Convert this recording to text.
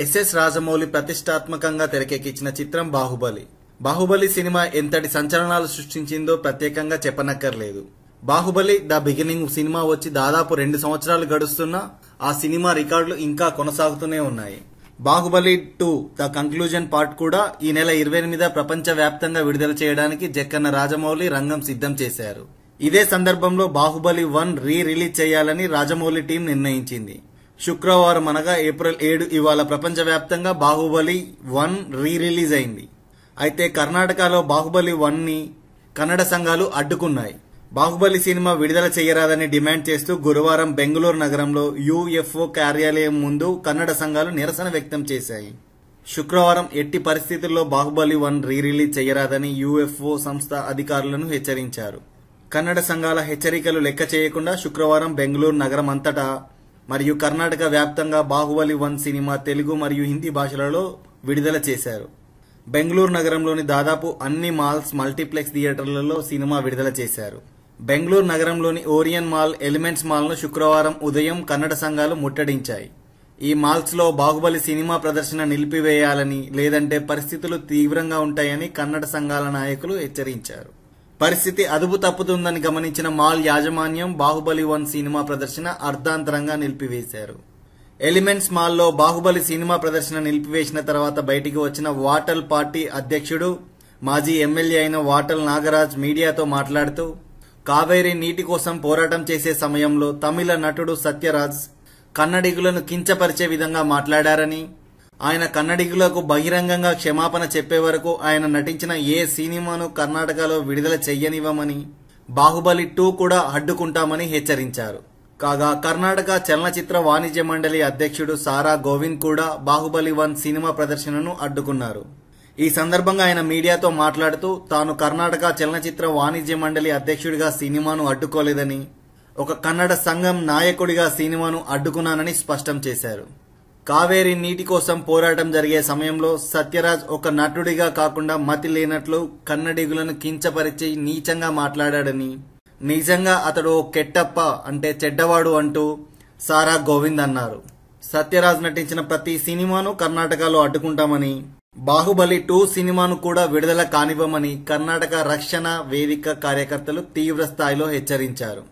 SS Rajamouli ప్రతిష్టాత్మకంగా తెరకెక్కించిన చిత్రం బాహుబలి. బాహుబలి సినిమా ఎంతటి సంచలనాలు సృష్టించిందో ప్రత్యేకంగా చెప్పనక్కర్లేదు. బాహుబలి ద బిగినింగ్ సినిమా వచ్చి దాదాపు 2 సంవత్సరాలు గడుస్తున్నా ఆ సినిమా రికార్డులు ఇంకా కొనసాగుతూనే ఉన్నాయి. బాహుబలి 2 ద కంక్లూజన్ పార్ట్ కూడా ఈ నెల 28 ప్రపంచ వ్యాప్తంగా విడుదల చేయడానికి జక్కన్న రాజమౌళి రంగం సిద్ధం చేశారు. ఇదే సందర్భంలో బాహుబలి 1 రిలీజ్ చేయాలని రాజమౌళి టీం నిర్ణయించింది. శుక్రవారం అనగా ఏప్రిల్ 7 ఇవాళ ప్రపంచవ్యాప్తంగా బాహుబలి 1 రిలీజ్ అయింది. అయితే కర్ణాటకలో బాహుబలి 1ని కన్నడ సంఘాలు అడ్డుకున్నాయి. బాహుబలి సినిమా విడుదల చేయరాదని డిమాండ్ చేస్తూ గురువారం బెంగళూరు నగరంలో యుఎఫ్ఓ కార్యాలయం ముందు కన్నడ సంఘాలు నిరసన వ్యక్తం చేశాయి. శుక్రవారం ఎట్టి పరిస్థితుల్లో బాహుబలి 1 రిలీజ్ చేయరాదని యుఎఫ్ఓ సంస్థ అధికారులను హెచ్చరించారు. కన్నడ సంఘాల హెచ్చరికలు లెక్క చేయకుండా శుక్రవారం బెంగళూరు నగరం అంతటా మరియు కర్ణాటక వ్యాప్తంగా బాహుబలి 1 సినిమా తెలుగు మరియు హిందీ భాషలలో విడుదల చేశారు. బెంగళూరు నగరంలోని దాదాపు అన్ని మాల్స్, మల్టీప్లెక్స్ థియేటర్లలో సినిమా విడుదల చేశారు. బెంగళూరు నగరంలోని ఓరియన్ మాల్, ఎలిమెంట్స్ మాల్ను శుక్రవారం ఉదయం కన్నడ సంఘాలు ముట్టడించాయి. ఈ మాల్స్ లో బాహుబలి సినిమా ప్రదర్శన నిలిపివేయాలని, లేదంటే పరిస్థితులు తీవ్రంగా ఉంటాయని కన్నడ సంఘాల నాయకులు హెచ్చరించారు. పరిస్థితి అదుపు తప్పుతుందని గమనించిన మాల్ యాజమాన్యం బాహుబలి 1 సినిమా ప్రదర్శన అర్ధాంతరంగా నిలిపివేశారు. ఎలిమెంట్స్ మాల్లో బాహుబలి సినిమా ప్రదర్శన నిలిపివేసిన తర్వాత బయటికి వచ్చిన వాటల్ పార్టీ అధ్యక్షుడు, మాజీ ఎమ్మెల్యే అయిన వాటల్ నాగరాజ్ మీడియాతో మాట్లాడుతూ, కావేరీ నీటి కోసం పోరాటం చేసే సమయంలో తమిళ నటుడు సత్యరాజ్ కన్నడిగులను కించపరిచే విధంగా మాట్లాడారని, ఆయన కన్నడిగులకు బహిరంగంగా క్షమాపణ చెప్పే వరకు ఆయన నటించిన ఏ సినిమాను కర్ణాటకలో విడుదల చెయ్యనివ్వమని, బాహుబలి 2 కూడా అడ్డుకుంటామని హెచ్చరించారు. కాగా కర్ణాటక చలనచిత్ర వాణిజ్య మండలి అధ్యక్షుడు సారా గోవింద్ కూడా బాహుబలి 1 సినిమా ప్రదర్శనను అడ్డుకున్నారు. ఈ సందర్భంగా ఆయన మీడియాతో మాట్లాడుతూ, తాను కర్ణాటక చలనచిత్ర వాణిజ్య మండలి అధ్యక్షుడిగా సినిమాను అడ్డుకోలేదని, ఒక కన్నడ సంఘం నాయకుడిగా సినిమాను అడ్డుకున్నానని స్పష్టం చేశారు. కావేరీ నీటి కోసం పోరాటం జరిగే సమయంలో సత్యరాజ్ ఒక నటుడిగా కాకుండా మతి లేనట్లు కన్నడిగులను కించపరిచి నీచంగా మాట్లాడాడని, నిజంగా అతడు కెట్టప్ప అంటే చెడ్డవాడు అంటూ సారా గోవింద్ అన్నారు. సత్యరాజ్ నటించిన ప్రతి సినిమాను కర్ణాటకలో అడ్డుకుంటామని, బాహుబలి 2 సినిమాను కూడా విడుదల కానివ్వమని కర్ణాటక రక్షణ వేదిక కార్యకర్తలు తీవ్ర స్థాయిలో హెచ్చరించారు.